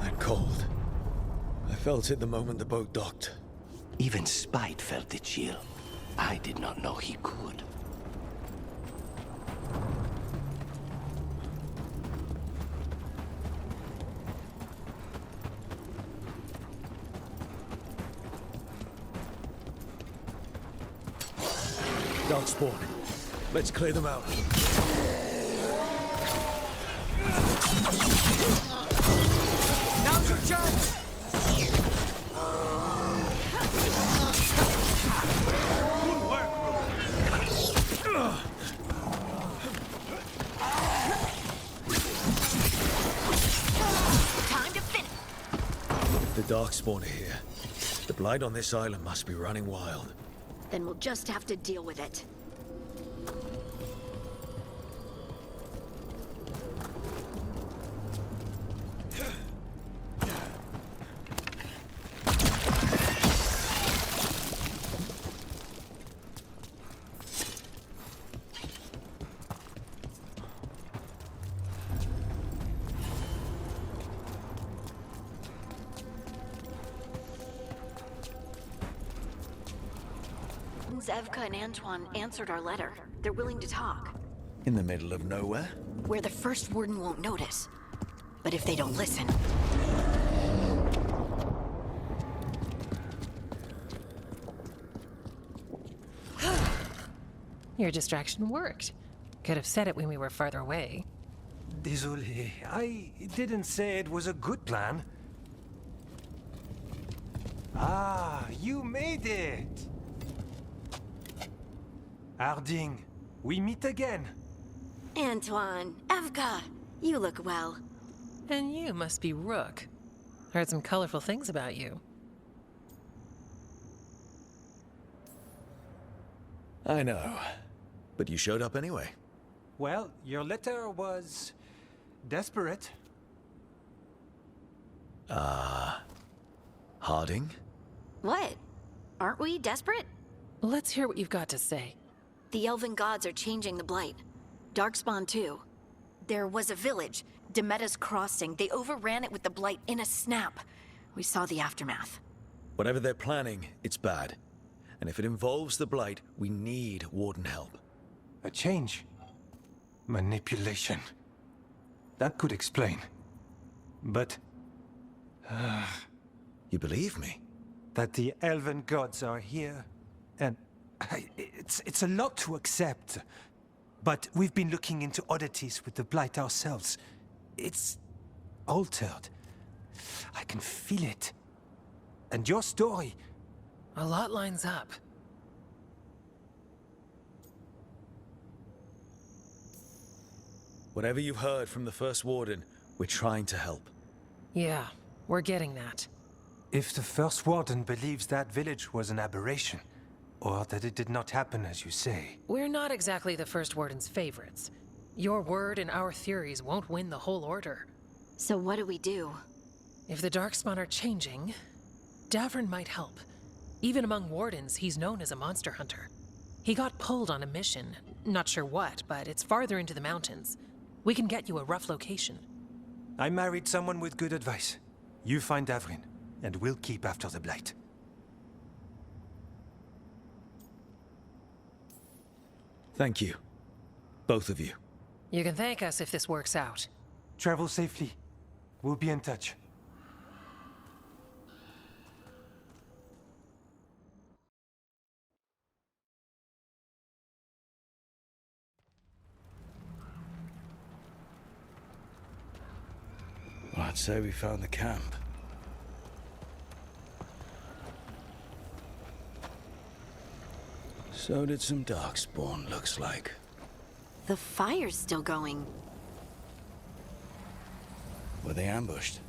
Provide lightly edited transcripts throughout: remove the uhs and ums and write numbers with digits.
And cold. I felt it the moment the boat docked. Even Spite felt the chill. I did not know he could. Darkspawn. Let's clear them out. Now's your chance! Good work, Time to finish. If the Darkspawn are here, the blight on this island must be running wild. Then we'll just have to deal with it. Zevka and Antoine answered our letter. They're willing to talk. In the middle of nowhere? Where the first warden won't notice. But if they don't listen... Your distraction worked. Could have said it when we were farther away. Désolé, I didn't say it was a good plan. Ah, you made it! Harding, we meet again. Antoine, Evka, you look well. And you must be Rook. Heard some colorful things about you. I know. But you showed up anyway. Well, your letter was... desperate. Harding? What? Aren't we desperate? Let's hear what you've got to say. The elven gods are changing the blight. Darkspawn too. There was a village, Demeda's Crossing. They overran it with the blight in a snap. We saw the aftermath. Whatever they're planning, it's bad. And if it involves the blight, we need warden help. A change. Manipulation. That could explain. But... You believe me? that the elven gods are here, and it's a lot to accept. But we've been looking into oddities with the blight ourselves. It's altered. I can feel it. And your story... A lot lines up. Whatever you've heard from the First Warden, we're trying to help. Yeah, we're getting that. If the First Warden believes that village was an aberration, or that it did not happen as you say... We're not exactly the First Warden's favorites. Your word and our theories won't win the whole order. So what do we do? If the Darkspawn are changing, Davrin might help. Even among Wardens, he's known as a monster hunter. He got pulled on a mission. Not sure what, but it's farther into the mountains. We can get you a rough location. I married someone with good advice. You find Davrin, and we'll keep after the Blight. Thank you. Both of you. You can thank us if this works out. Travel safely. We'll be in touch. Well, I'd say we found the camp. So did some Darkspawn, looks like. The fire's still going. Were they ambushed?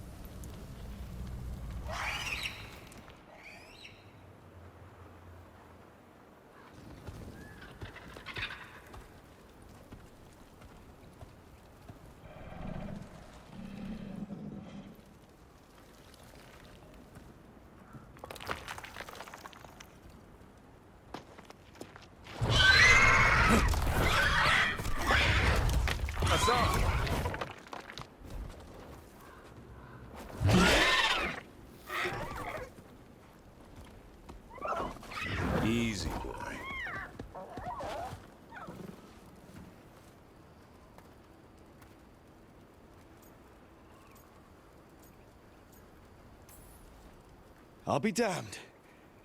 I'll be damned.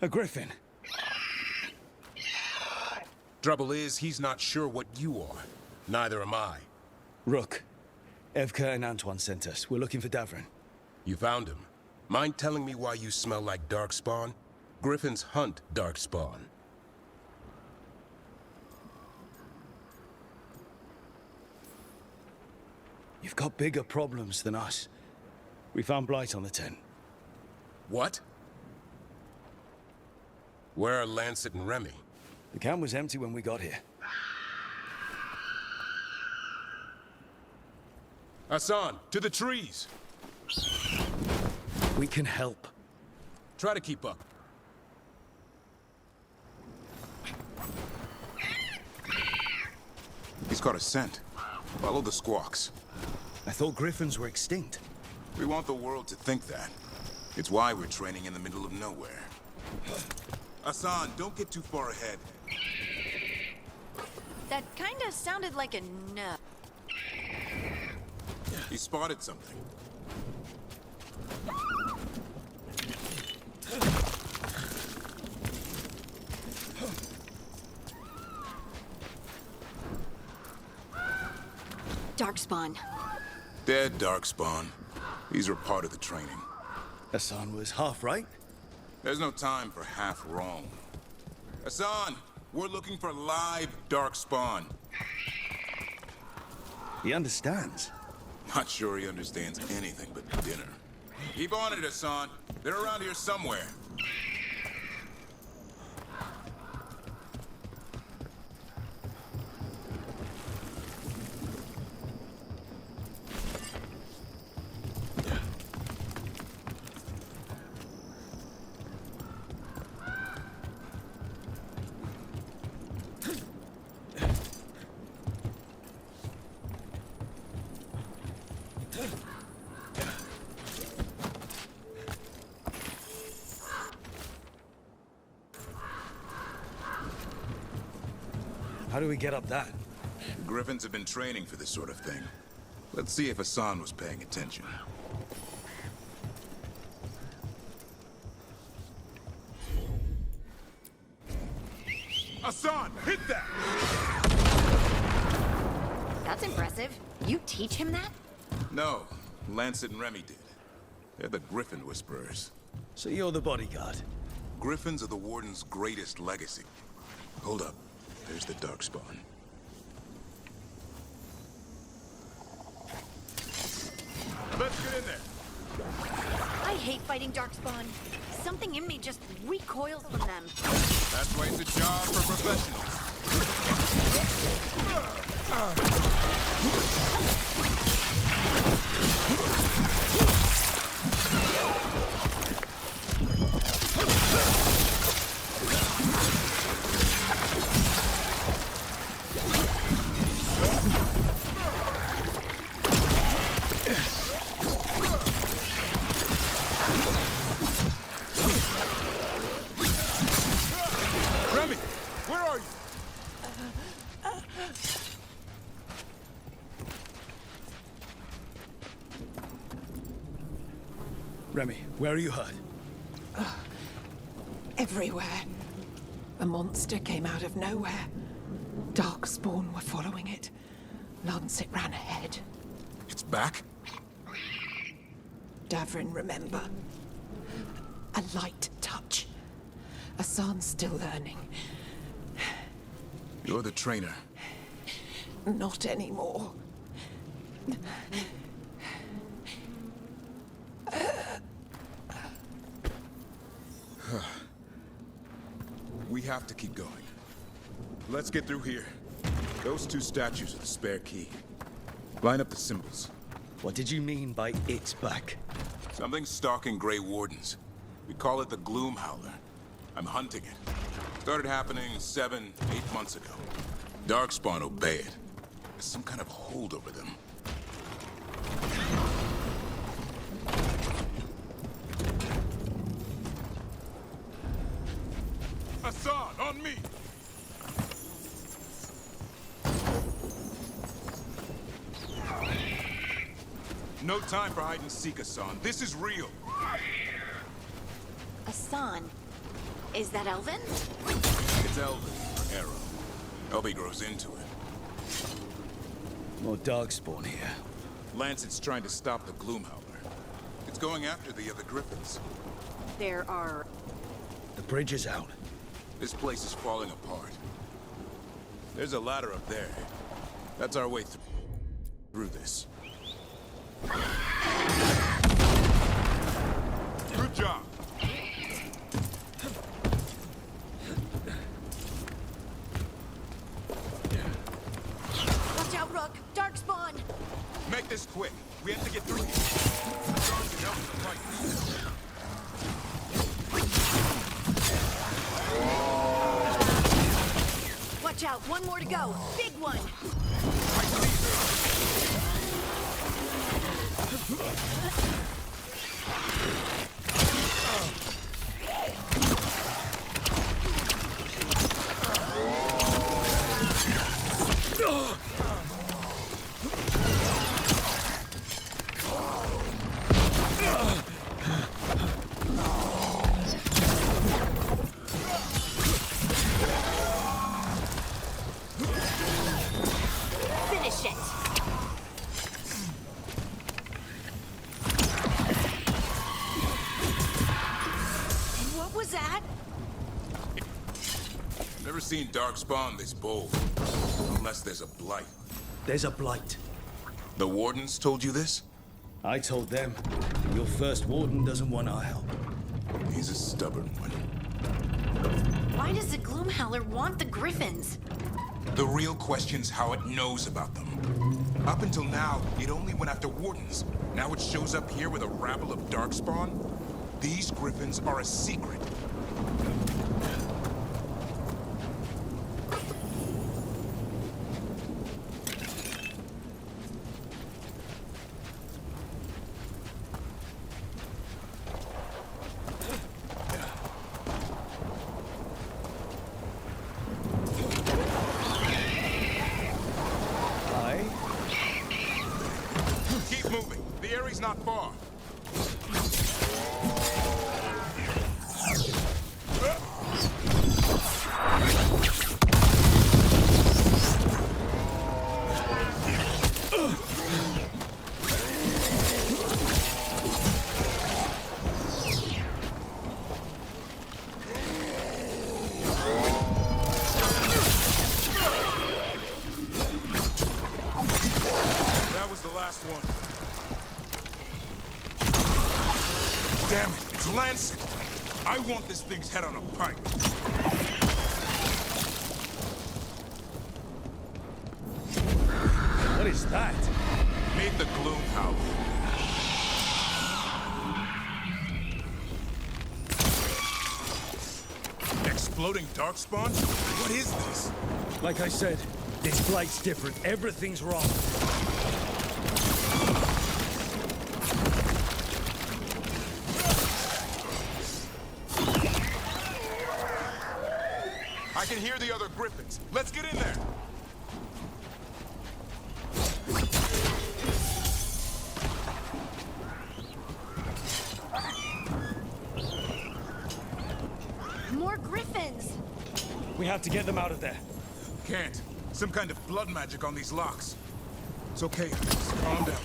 A griffin. Trouble is, he's not sure what you are. Neither am I. Rook. Evka and Antoine sent us. We're looking for Davrin. You found him. Mind telling me why you smell like darkspawn? Griffins hunt darkspawn. You've got bigger problems than us. We found Blight on the tent. What? Where are Lancet and Remy? The camp was empty when we got here. Hassan, to the trees! We can help. Try to keep up. He's caught a scent. Follow the squawks. I thought griffins were extinct. We want the world to think that. It's why we're training in the middle of nowhere. Hassan, don't get too far ahead. That kinda sounded like a no. He spotted something. Darkspawn. Dead darkspawn. These are part of the training. Hassan was half right. There's no time for half wrong. Hassan, we're looking for live darkspawn. He understands. Not sure he understands anything but dinner. Keep on it, Hassan. They're around here somewhere. How do we get up that? The Griffins have been training for this sort of thing. Let's see if Hassan was paying attention. Hassan, hit that! That's impressive. You teach him that? No, Lancet and Remy did. They're the Griffin Whisperers. So you're the bodyguard. Griffins are the Warden's greatest legacy. Hold up. There's the Darkspawn. Let's get in there. I hate fighting Darkspawn. Something in me just recoils from them. That's why it's a job for professionals. Remy, where are you? Remy, where are you hurt? Everywhere. A monster came out of nowhere. Darkspawn were following it. Lancet ran ahead. It's back? Davrin, remember? A light touch. Hassan's still learning. You're the trainer. Not anymore. We have to keep going. Let's get through here. Those two statues are the spare key. Line up the symbols. What did you mean by it's back? Something's stalking Grey Wardens. We call it the Gloom Howler. I'm hunting it. Started happening 7, 8 months ago. Darkspawn obey it. There's some kind of hold over them. Hassan, on me! No time for hide and seek, Hassan. This is real. A son. Is that Elvin? It's Elvin, Arrow. Elby grows into it. More darkspawn here. Lancet's trying to stop the Gloomhowler. It's going after the other Griffins. There are... The bridge is out. This place is falling apart. There's a ladder up there. That's our way through this. Good job. Watch out, Rook! Darkspawn! Make this quick. We have to get through here. Guards can help us fight. Watch out! One more to go! Big one! Finish it! And what was that? Never seen Darkspawn this bold. Unless there's a blight. There's a blight. The Wardens told you this? I told them. Your first warden doesn't want our help. He's a stubborn one. Why does the Gloomhowler want the Griffins? The real question's how it knows about them. Up until now, it only went after Wardens. Now it shows up here with a rabble of Darkspawn? These Griffins are a secret. Keep moving. The area's not far. That was the last one. Damn it, it's Lancet! I want this thing's head on a pike. What is that? Meet the Gloomhowler. Exploding Darkspawn? What is this? Like I said, this blight's different. Everything's wrong. I can hear the other Griffins. Let's get in there. More Griffins! We have to get them out of there. Can't. Some kind of blood magic on these locks. It's okay. Just calm down.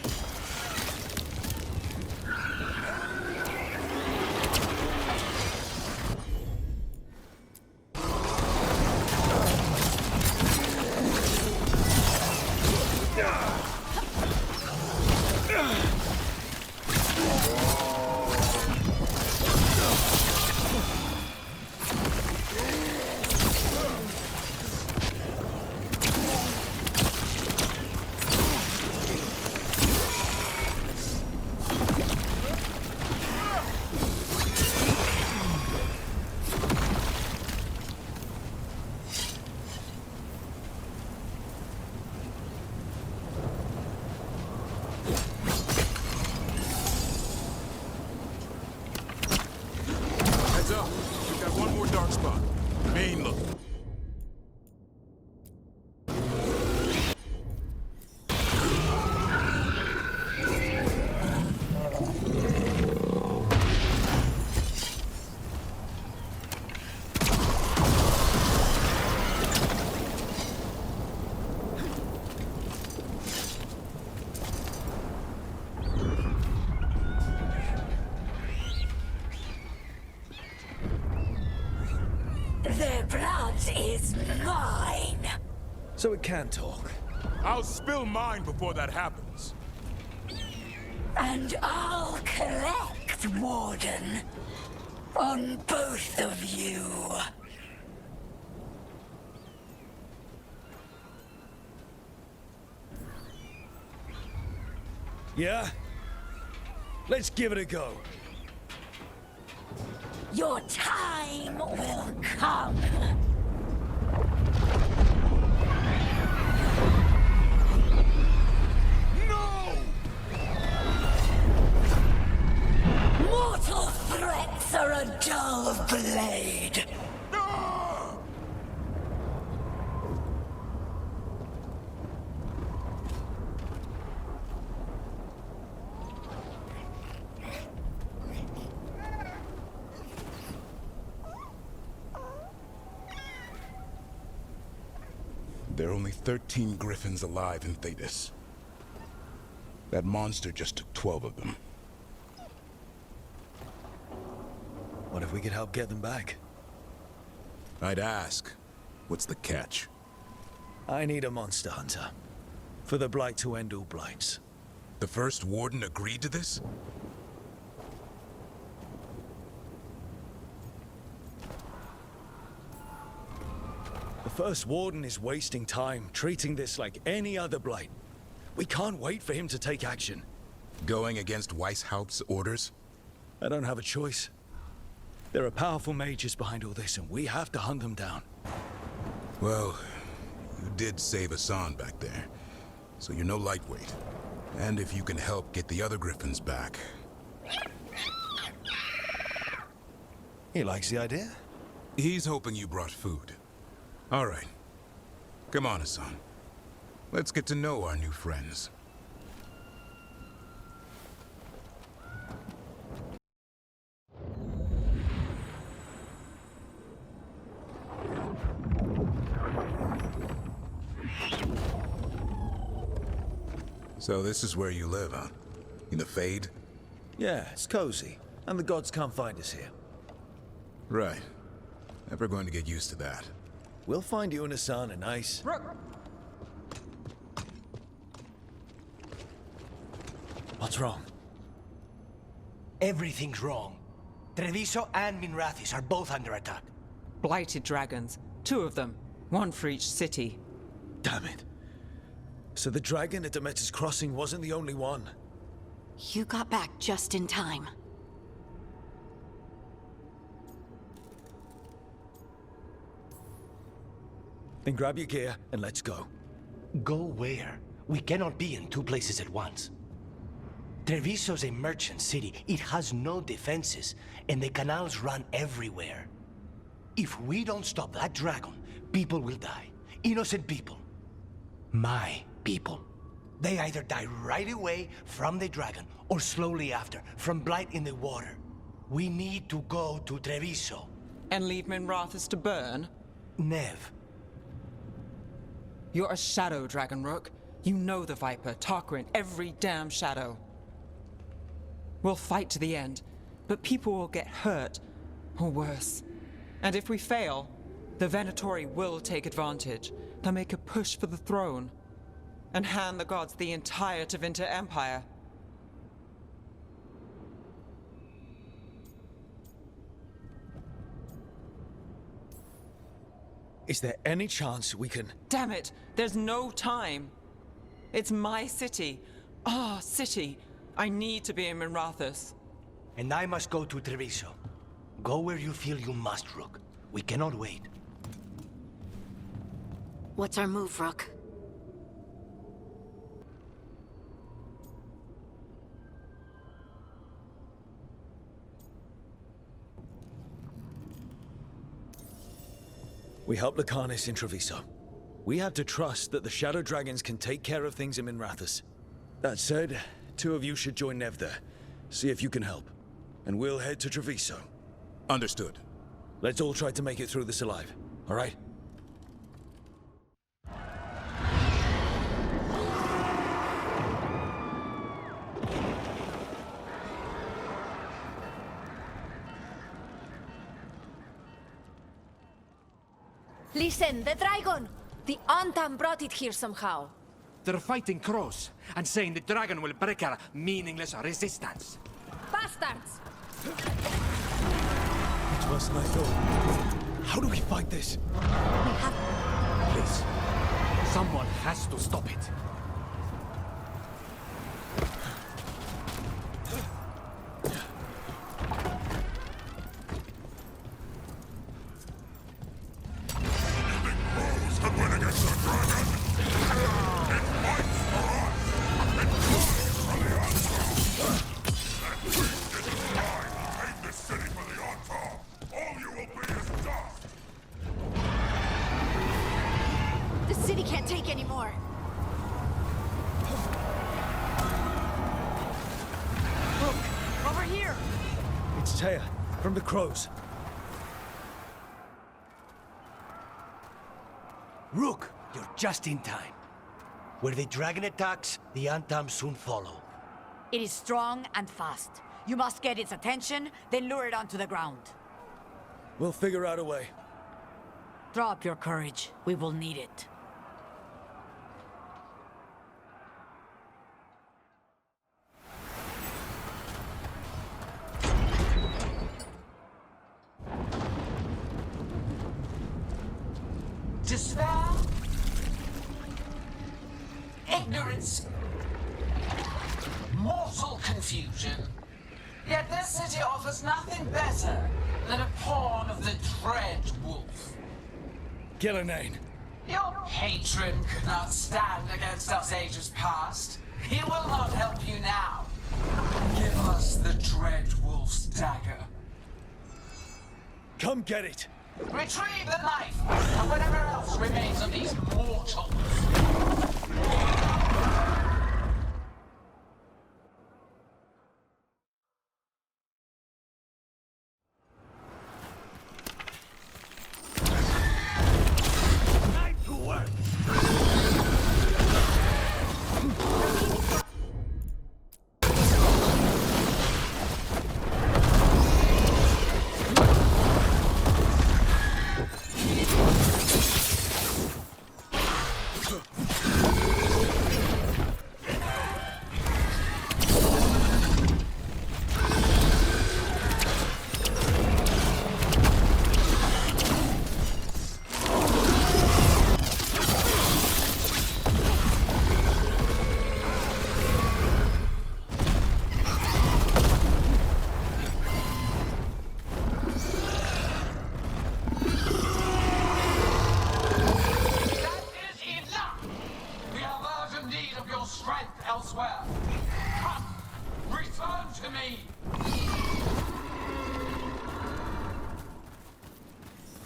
That is mine! So it can talk. I'll spill mine before that happens. And I'll collect, Warden. On both of you. Yeah? Let's give it a go. Your time will come. Mortal threats are a dull blade. There are only 13 griffins alive in Thedas. That monster just took 12 of them. What if we could help get them back? I'd ask, what's the catch? I need a monster hunter. For the Blight to end all blights. The first warden agreed to this? The first warden is wasting time treating this like any other blight. We can't wait for him to take action. Going against Weishaupt's orders? I don't have a choice. There are powerful mages behind all this, and we have to hunt them down. Well, you did save Hassan back there, so you're no lightweight. And if you can help get the other griffins back... He likes the idea. He's hoping you brought food. All right. Come on, Hassan. Let's get to know our new friends. So this is where you live, huh? In the Fade? Yeah, it's cozy. And the gods can't find us here. Right. Never going to get used to that. We'll find you and Hassan a nice... What's wrong? Everything's wrong. Treviso and Minrathis are both under attack. Blighted dragons. 2 of them. 1 for each city. Damn it. So the dragon at Demeter's Crossing wasn't the only one. You got back just in time. Then grab your gear and let's go. Go where? We cannot be in 2 places at once. Treviso's a merchant city. It has no defenses, and the canals run everywhere. If we don't stop that dragon, people will die. Innocent people. My people. They either die right away from the dragon, or slowly after, from blight in the water. We need to go to Treviso. And leave Minrathis to burn? Nev. You're a shadow, Dragon Rook. You know the Viper, Tarquin, every damn shadow. We'll fight to the end, but people will get hurt, or worse. And if we fail, the Venatori will take advantage. They'll make a push for the throne, and hand the gods the entire Tevinter Empire. Is there any chance we can... Damn it! There's no time! It's my city. Our city. I need to be in Minrathis. And I must go to Treviso. Go where you feel you must, Rook. We cannot wait. What's our move, Rook? We help Lucanus in Treviso. We have to trust that the Shadow Dragons can take care of things in Minrathis. That said, 2 of you should join Nev there. See if you can help. And we'll head to Treviso. Understood. Let's all try to make it through this alive, all right? Listen, the dragon! The Antam brought it here somehow. They're fighting crows and saying the dragon will break our meaningless resistance. Bastards! It's worse than I thought. How do we fight this? Please, someone has to stop it. The city can't take any more. Look, over here! It's Taya, from the crows. Rook, you're just in time. Where the dragon attacks, the Antam soon follow. It is strong and fast. You must get its attention, then lure it onto the ground. We'll figure out a way. Drop your courage. We will need it. Despair, ignorance, mortal confusion. Yet this city offers nothing better than a pawn of the Dread Wolf. Ghilan'nain. Your patron could not stand against us ages past. He will not help you now. Give us the Dread Wolf's dagger. Come get it. Retrieve the knife and whatever else remains of these mortals.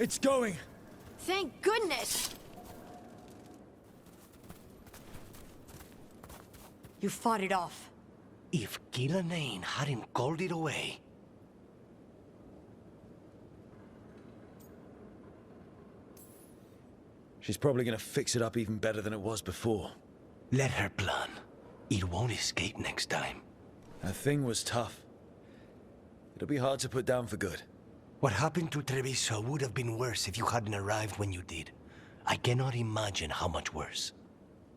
It's going! Thank goodness! You fought it off. If Ghilan'nain hadn't called it away... She's probably gonna fix it up even better than it was before. Let her plan. It won't escape next time. That thing was tough. It'll be hard to put down for good. What happened to Treviso would have been worse if you hadn't arrived when you did. I cannot imagine how much worse.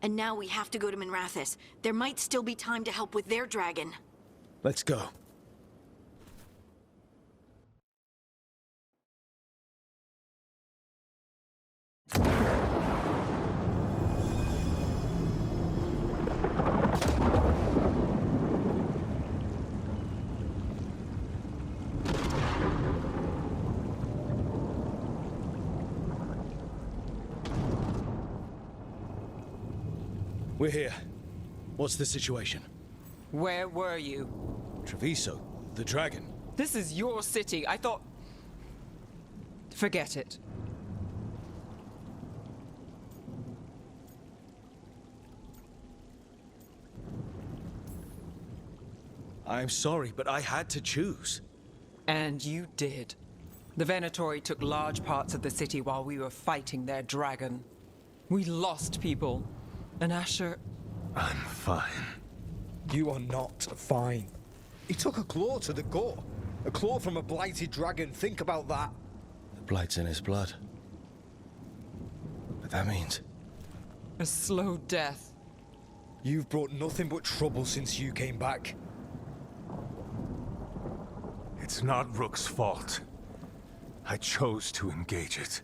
And now we have to go to Minrathous. There might still be time to help with their dragon. Let's go. We're here. What's the situation? Where were you? Treviso, the dragon. This is your city. I thought... Forget it. I'm sorry, but I had to choose. And you did. The Venatori took large parts of the city while we were fighting their dragon. We lost people. And Asher... I'm fine. You are not fine. He took a claw to the gut. A claw from a blighted dragon. Think about that. The blight's in his blood. that means. A slow death. You've brought nothing but trouble since you came back. It's not Rook's fault. I chose to engage it.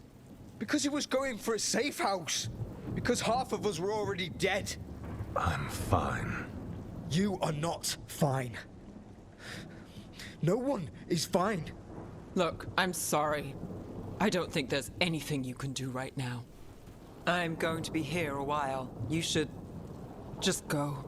Because he was going for a safe house. Because half of us were already dead. I'm fine. You are not fine. No one is fine. Look, I'm sorry. I don't think there's anything you can do right now. I'm going to be here a while. You should just go.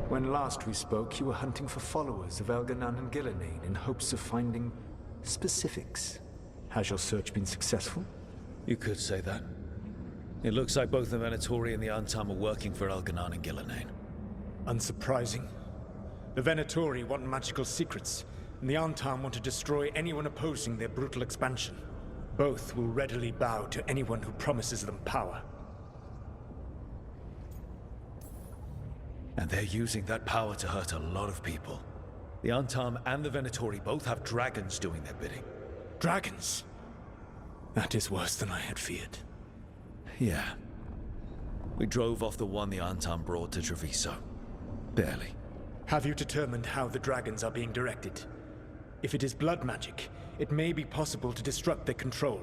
When last we spoke, you were hunting for followers of Veilguard and Ghilan'nain in hopes of finding specifics. Has your search been successful? You could say that. It looks like both the Venatori and the Antam are working for Veilguard and Ghilan'nain. Unsurprising. The Venatori want magical secrets, and the Antam want to destroy anyone opposing their brutal expansion. Both will readily bow to anyone who promises them power. And they're using that power to hurt a lot of people. The Antam and the Venatori both have dragons doing their bidding. Dragons? That is worse than I had feared. Yeah. We drove off the one the Antam brought to Treviso. Barely. Have you determined how the dragons are being directed? If it is blood magic, it may be possible to disrupt their control.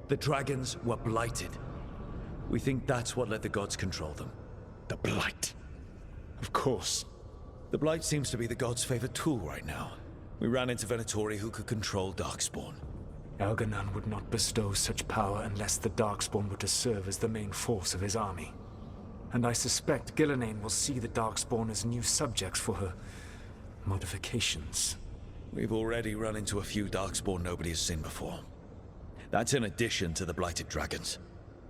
The dragons were blighted. We think that's what let the gods control them. The blight. Of course. The blight seems to be the god's favorite tool right now. We ran into Venatori who could control Darkspawn. Ghilan'nain would not bestow such power unless the Darkspawn were to serve as the main force of his army. And I suspect Ghilan'nain will see the Darkspawn as new subjects for her modifications. We've already run into a few Darkspawn nobody has seen before. That's in addition to the blighted dragons.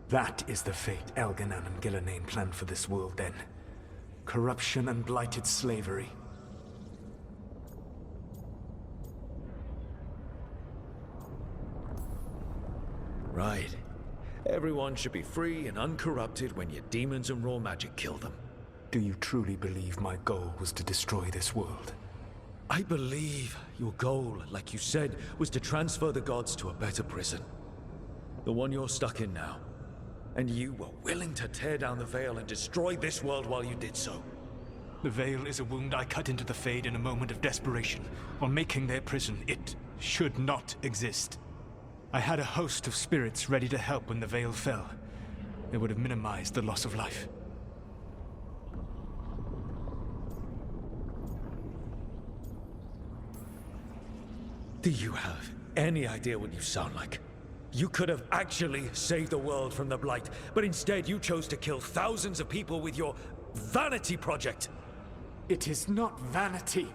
That is the fate Veilguard and Ghilan'nain planned for this world then. Corruption and blighted slavery. Right. Everyone should be free and uncorrupted when your demons and raw magic kill them. Do you truly believe my goal was to destroy this world? I believe your goal, like you said, was to transfer the gods to a better prison. The one you're stuck in now. And you were willing to tear down the veil and destroy this world while you did so. The veil is a wound I cut into the Fade in a moment of desperation. While making their prison, it should not exist. I had a host of spirits ready to help when the veil fell. They would have minimized the loss of life. Do you have any idea what you sound like? You could have actually saved the world from the Blight, but instead you chose to kill thousands of people with your vanity project. It is not vanity.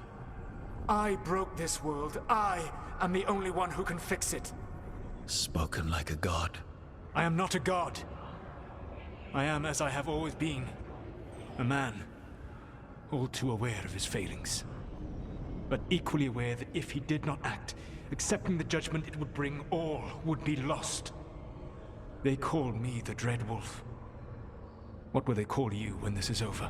I broke this world. I am the only one who can fix it. Spoken like a god. I am not a god. I am as I have always been. A man. All too aware of his failings. But equally aware that if he did not act, accepting the judgment it would bring, all would be lost. They call me the Dread Wolf. What will they call you when this is over?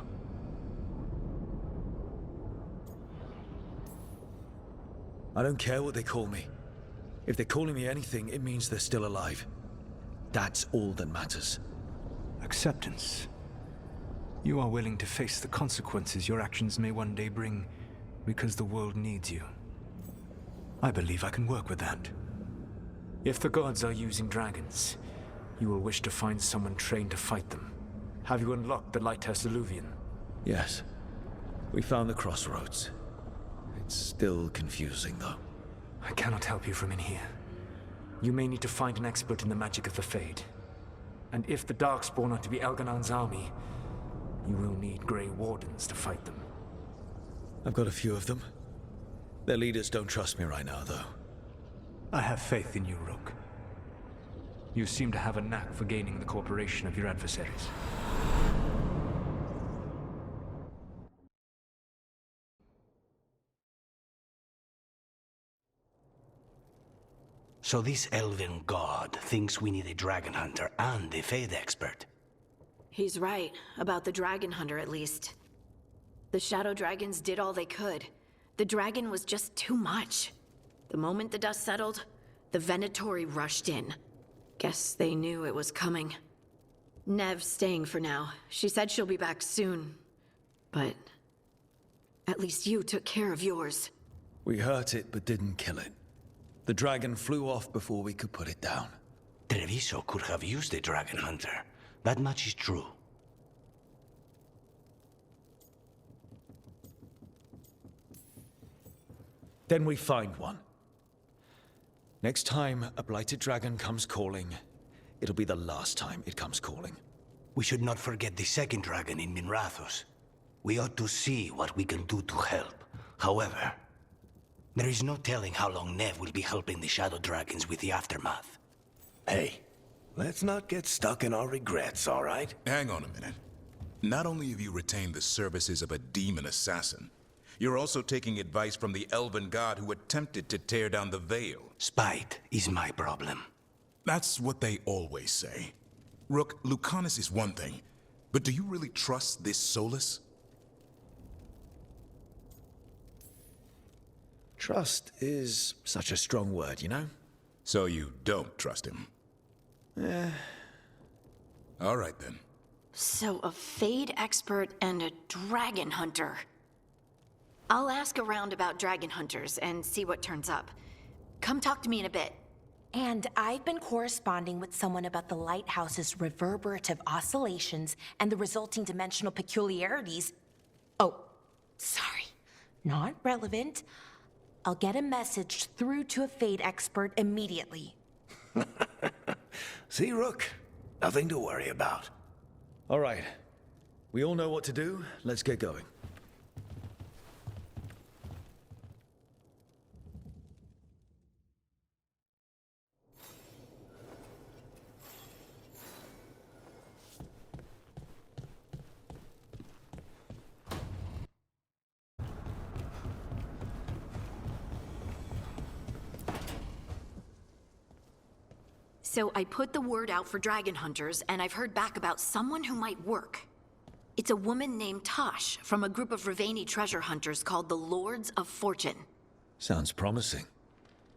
I don't care what they call me. If they're calling me anything, it means they're still alive. That's all that matters. Acceptance. You are willing to face the consequences your actions may one day bring because the world needs you. I believe I can work with that. If the gods are using dragons, you will wish to find someone trained to fight them. Have you unlocked the Lighthouse Illuvian? Yes. We found the crossroads. It's still confusing, though. I cannot help you from in here. You may need to find an expert in the magic of the Fade. And if the Darkspawn are to be Elganan's army, you will need Grey Wardens to fight them. I've got a few of them. Their leaders don't trust me right now, though. I have faith in you, Rook. You seem to have a knack for gaining the cooperation of your adversaries. So this elven god thinks we need a dragon hunter and a Fade expert. He's right, about the dragon hunter at least. The shadow dragons did all they could. The dragon was just too much. The moment the dust settled, the Venatori rushed in. Guess they knew it was coming. Nev's staying for now. She said she'll be back soon. But at least you took care of yours. We hurt it, but didn't kill it. The dragon flew off before we could put it down. Treviso could have used a dragon hunter. That much is true. Then we find one. Next time a blighted dragon comes calling, it'll be the last time it comes calling. We should not forget the second dragon in Minrathos. We ought to see what we can do to help. However, there is no telling how long Nev will be helping the Shadow Dragons with the aftermath. Hey, let's not get stuck in our regrets, all right? Hang on a minute. Not only have you retained the services of a demon assassin, you're also taking advice from the elven god who attempted to tear down the Veil. Spite is my problem. That's what they always say. Rook, Lucanus is one thing, but do you really trust this Solus? Trust is such a strong word, you know? So you don't trust him? All right then. So a Fade expert and a dragon hunter. I'll ask around about dragon hunters and see what turns up. Come talk to me in a bit. And I've been corresponding with someone about the lighthouse's reverberative oscillations and the resulting dimensional peculiarities. Oh, sorry. Not relevant. I'll get a message through to a Fade expert immediately. See, Rook? Nothing to worry about. All right. We all know what to do. Let's get going. So I put the word out for dragon hunters, and I've heard back about someone who might work. It's a woman named Tosh from a group of Ravani treasure hunters called the Lords of Fortune. Sounds promising.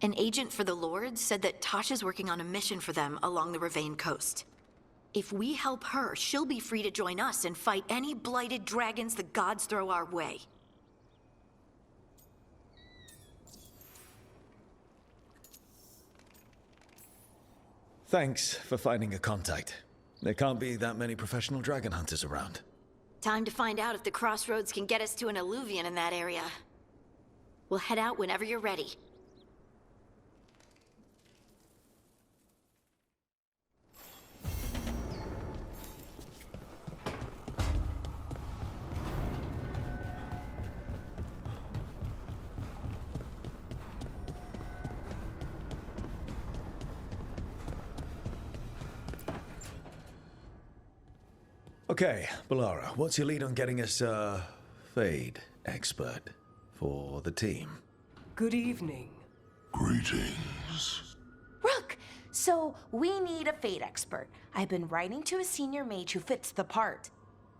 An agent for the Lords said that Tosh is working on a mission for them along the Ravane coast. If we help her, she'll be free to join us and fight any blighted dragons the gods throw our way. Thanks for finding a contact. There can't be that many professional dragon hunters around. Time to find out if the crossroads can get us to an alluvion in that area. We'll head out whenever you're ready. Okay, Balara, what's your lead on getting us a Fade expert for the team? Good evening. Greetings. Rook, so we need a Fade expert. I've been writing to a senior mage who fits the part.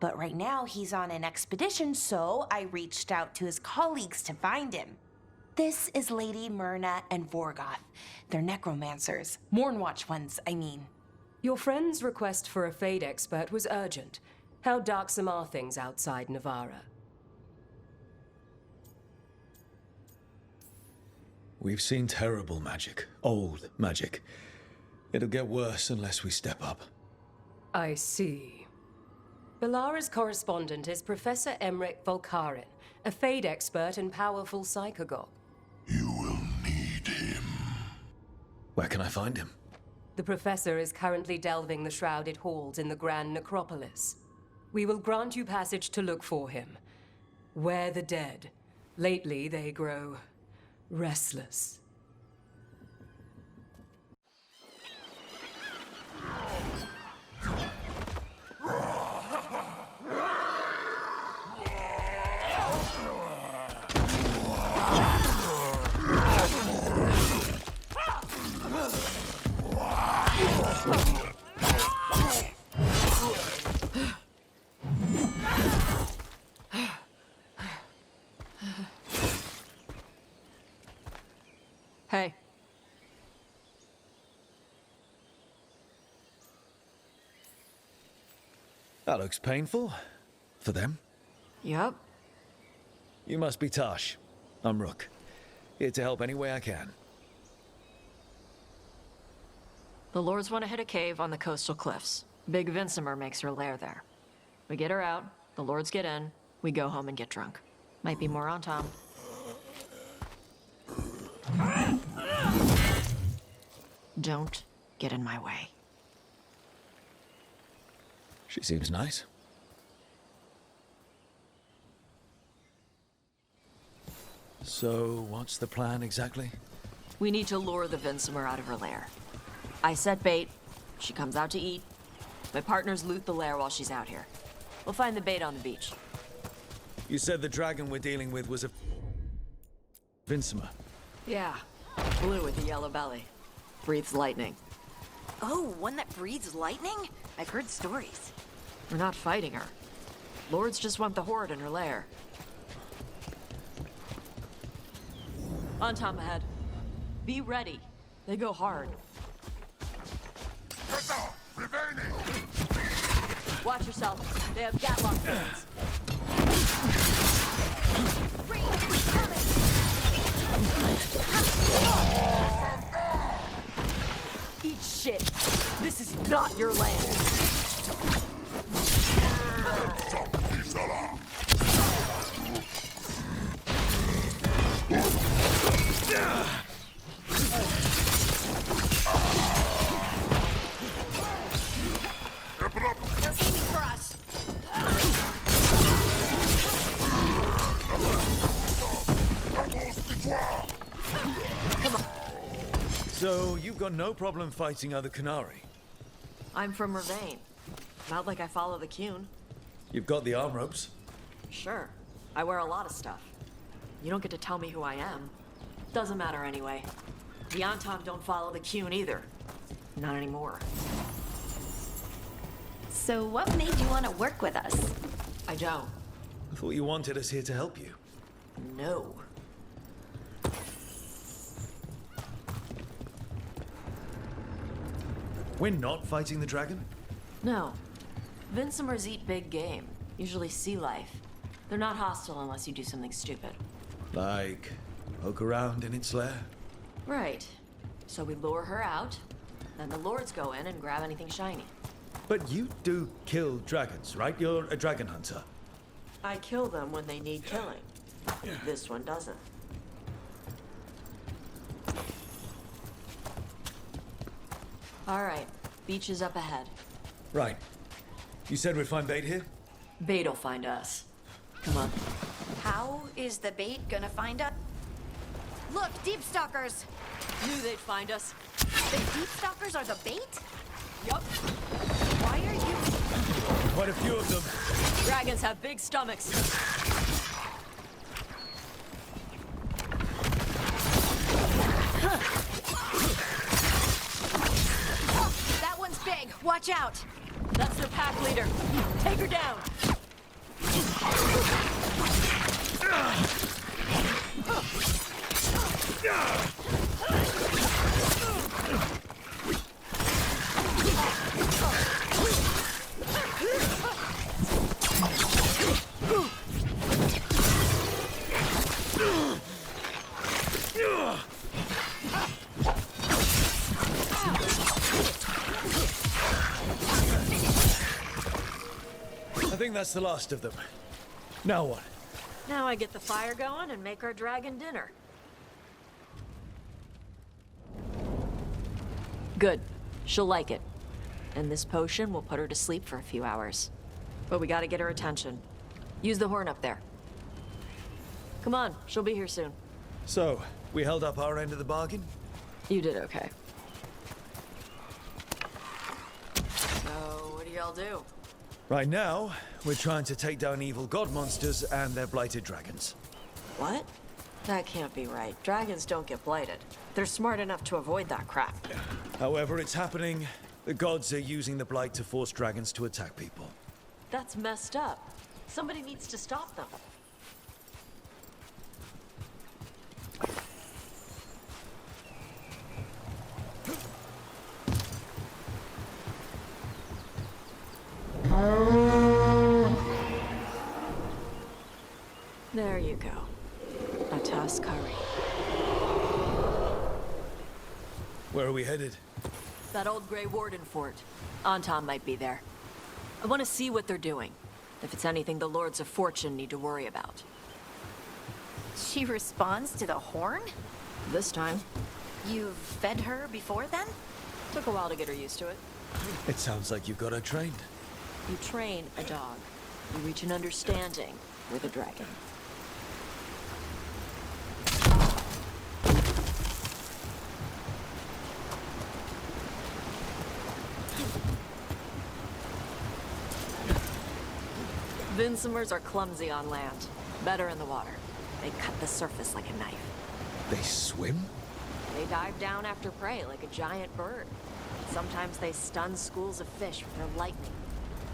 But right now he's on an expedition, so I reached out to his colleagues to find him. This is Lady Myrna and Vorgoth. They're necromancers. Mournwatch ones, I mean. Your friend's request for a Fade expert was urgent. How darksome are things outside Navarra? We've seen terrible magic. Old magic. It'll get worse unless we step up. I see. Balara's correspondent is Professor Emmerich Volkaren, a Fade expert and powerful psychagogue. You will need him. Where can I find him? The Professor is currently delving the shrouded halls in the Grand Necropolis. We will grant you passage to look for him. Where the dead. Lately, they grow restless. That looks painful. For them. Yup. You must be Tash. I'm Rook. Here to help any way I can. The Lords want to hit a cave on the coastal cliffs. Big Vincimer makes her lair there. We get her out, the Lords get in, we go home and get drunk. Might be more on Tom. Don't get in my way. She seems nice. So, what's the plan exactly? We need to lure the Vincimer out of her lair. I set bait, she comes out to eat. My partners loot the lair while she's out here. We'll find the bait on the beach. You said the dragon we're dealing with was a Vincimer. Yeah, blue with a yellow belly. Breathes lightning. Oh, one that breathes lightning? I've heard stories. We're not fighting her. Lords just want the horde in her lair. On Tom ahead. Be ready. They go hard. Watch yourself. They have gatlock guns. Eat shit. This is not your land. They're aiming for us. Come on. So, you've got no problem fighting other Qunari? I'm from Ravain. Not like I follow the Qun. You've got the arm ropes? Sure. I wear a lot of stuff. You don't get to tell me who I am. Doesn't matter anyway. The Antom don't follow the Qun either. Not anymore. So what made you want to work with us? I don't. I thought you wanted us here to help you. No. We're not fighting the dragon? No. Vincimers eat big game, usually sea life. They're not hostile unless you do something stupid. Like, poke around in its lair? Right. So we lure her out, then the Lords go in and grab anything shiny. But you do kill dragons, right? You're a dragon hunter. I kill them when they need killing. This one doesn't. All right, beach is up ahead. Right. You said we'd find bait here? Bait'll find us. Come on. How is the bait gonna find us? Look, deep stalkers! Knew they'd find us. The deep stalkers are the bait? Yup. Why are you... Quite a few of them. Dragons have big stomachs. That one's big. Watch out. That's their pack leader. Take her down. I think that's the last of them. Now what? Now I get the fire going and make our dragon dinner. Good. She'll like it. And this potion will put her to sleep for a few hours. But we gotta get her attention. Use the horn up there. Come on, she'll be here soon. So, we held up our end of the bargain? You did okay. So, what do y'all do? Right now, we're trying to take down evil god monsters and their blighted dragons. What? That can't be right. Dragons don't get blighted. They're smart enough to avoid that crap. However, it's happening. The gods are using the blight to force dragons to attack people. That's messed up. Somebody needs to stop them. Oh. There you go. A toss curry. Where are we headed? That old Grey Warden fort. Anton might be there. I want to see what they're doing. If it's anything the Lords of Fortune need to worry about. She responds to the horn? This time. You've fed her before then? Took a while to get her used to it. It sounds like you've got her trained. You train a dog. You reach an understanding with a dragon. Vincimers are clumsy on land. Better in the water. They cut the surface like a knife. They swim? They dive down after prey like a giant bird. Sometimes they stun schools of fish with their lightning.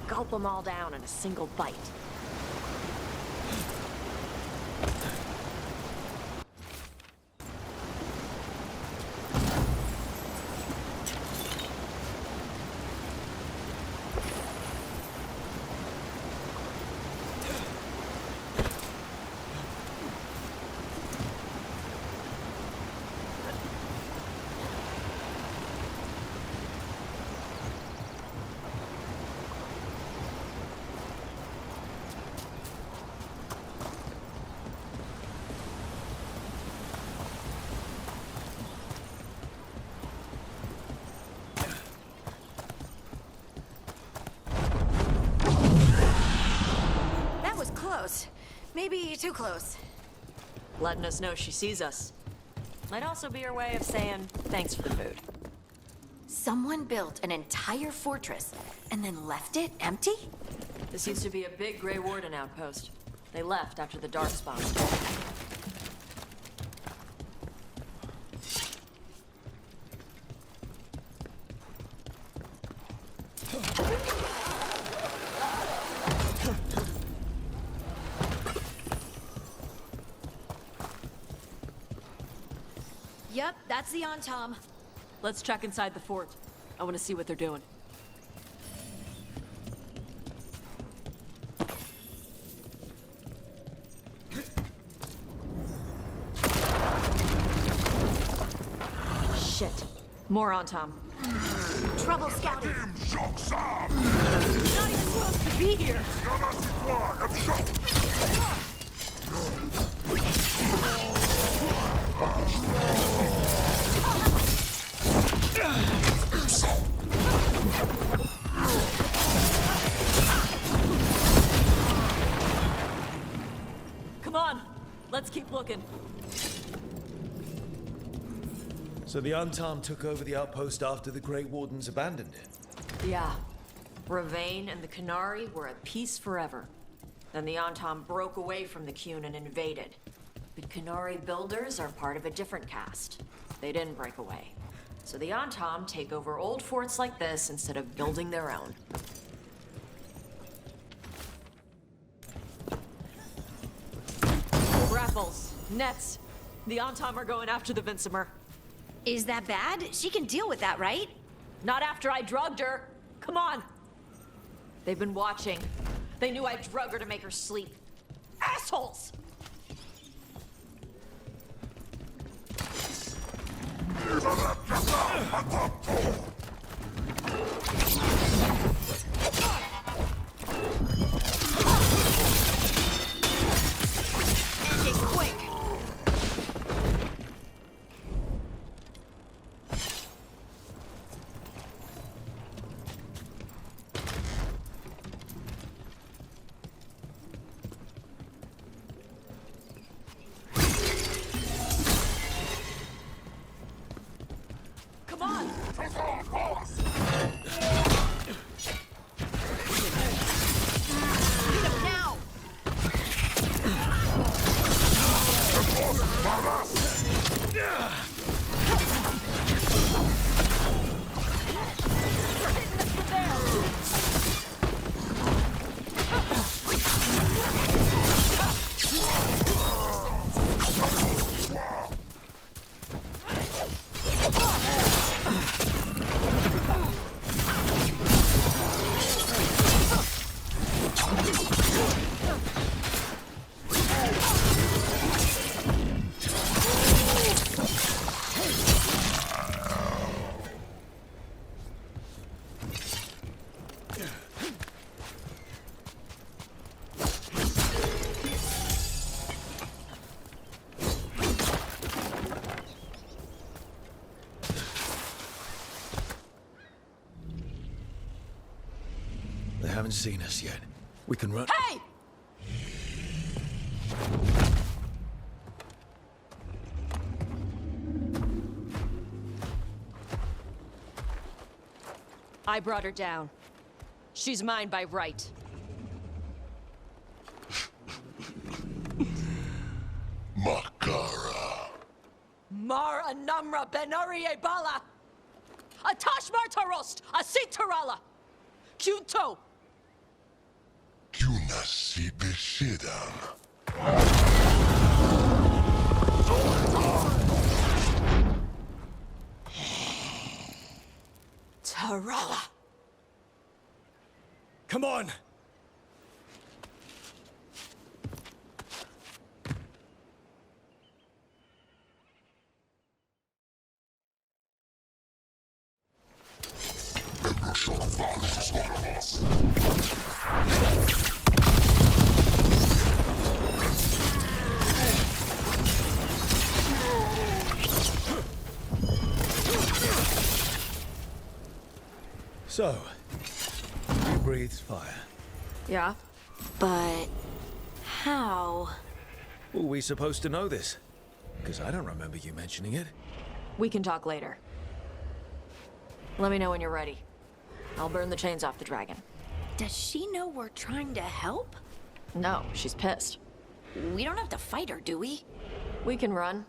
Gulp them all down in a single bite. Close. Maybe too close. Letting us know she sees us. Might also be her way of saying thanks for the food. Someone built an entire fortress and then left it empty? This used to be a big Grey Warden outpost. They left after the Darkspawn. Yep, that's the Tom. Let's check inside the fort. I want to see what they're doing. Shit. More on Tom. Trouble scouting. Not even supposed to be here. Come on, let's keep looking. So the Untarmed took over the outpost after the Grey Wardens abandoned it? Yeah. Ravane and the Qunari were at peace forever. Then the Antom broke away from the Qun and invaded. The Qunari builders are part of a different caste. They didn't break away. So the Antom take over old forts like this instead of building their own. Grapples, nets. The Antom are going after the Vincimer. Is that bad? She can deal with that, right? Not after I drugged her. Come on. They've been watching. They knew I drug her to make her sleep. Assholes! End it quick! Come on! They haven't seen us yet. We can run. Hey! I brought her down. She's mine by right. Makara. Mar anamra benari bala. Atash martarost, asitarala. Kyunto. Kyunasi beshidam. Tarala. Come on! So, you breathed fire. Yeah? But how? Were we supposed to know this? Because I don't remember you mentioning it. We can talk later. Let me know when you're ready. I'll burn the chains off the dragon. Does she know we're trying to help? No, she's pissed. We don't have to fight her, do we? We can run.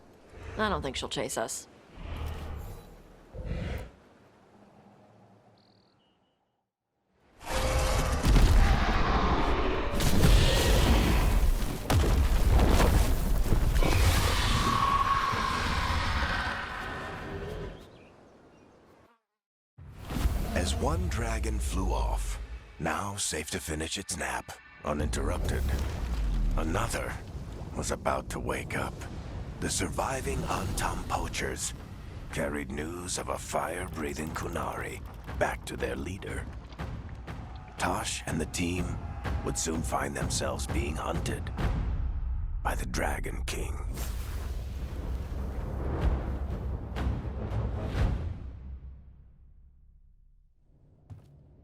I don't think she'll chase us. As one dragon flew off, now safe to finish its nap, uninterrupted, another was about to wake up. The surviving Antam poachers carried news of a fire-breathing Qunari back to their leader. Tosh and the team would soon find themselves being hunted by the Dragon King.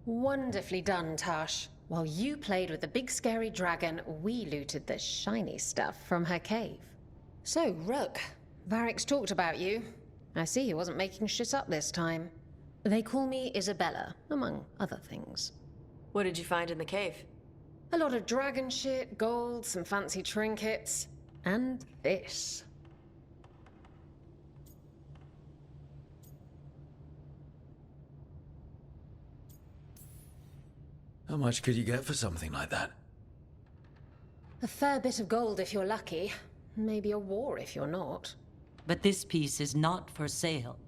Wonderfully done, Tash. While you played with the big scary dragon, we looted the shiny stuff from her cave. So, Rook, Varric's talked about you. I see he wasn't making shit up this time. They call me Isabella, among other things. What did you find in the cave? A lot of dragon shit, gold, some fancy trinkets, and this. How much could you get for something like that? A fair bit of gold if you're lucky. Maybe a war if you're not. But this piece is not for sale.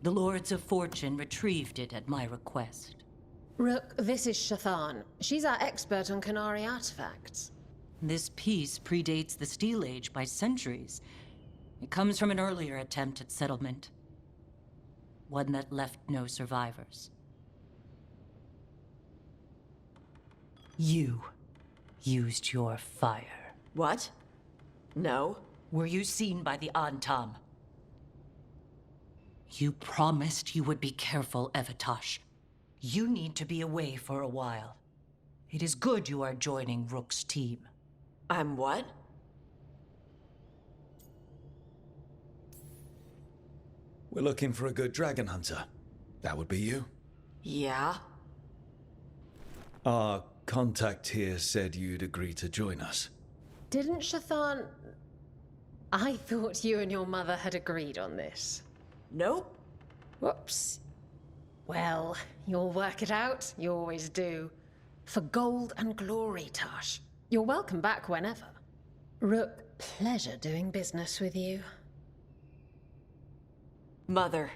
The Lords of Fortune retrieved it at my request. Rook, this is Shathan. She's our expert on Qunari artifacts. This piece predates the Steel Age by centuries. It comes from an earlier attempt at settlement. One that left no survivors. You used your fire. What? No. Were you seen by the Antam? You promised you would be careful, Evatosh. You need to be away for a while. It is good you are joining Rook's team. I'm what? We're looking for a good dragon hunter. That would be you. Yeah? Our contact here said you'd agree to join us. Didn't Shathan... I thought you and your mother had agreed on this. Nope. Whoops. Well, you'll work it out. You always do. For gold and glory, Tash. You're welcome back whenever. Rook, pleasure doing business with you. Mother,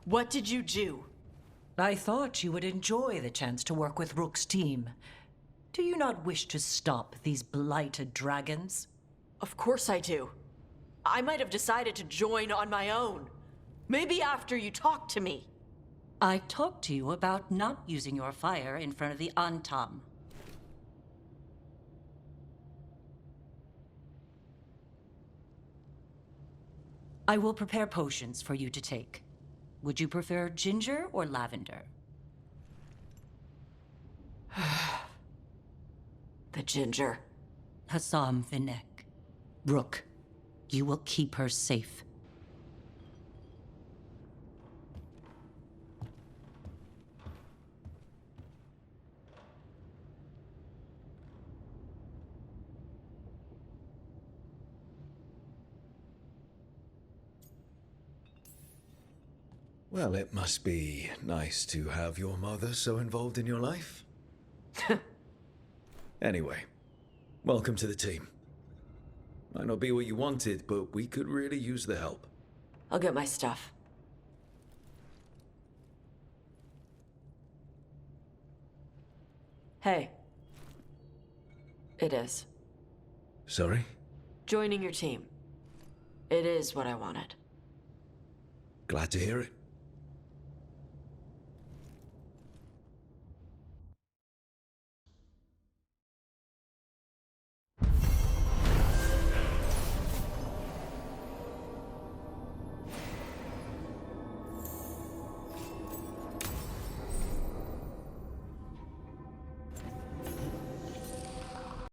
what did you do? I thought you would enjoy the chance to work with Rook's team. Do you not wish to stop these blighted dragons? Of course I do. I might have decided to join on my own. Maybe after you talked to me. I talked to you about not using your fire in front of the Antam. I will prepare potions for you to take. Would you prefer ginger or lavender? The ginger. Hassam Vinek. Rook, you will keep her safe. Well, it must be nice to have your mother so involved in your life. Anyway, welcome to the team. Might not be what you wanted, but we could really use the help. I'll get my stuff. Hey. It is. Sorry? Joining your team. It is what I wanted. Glad to hear it.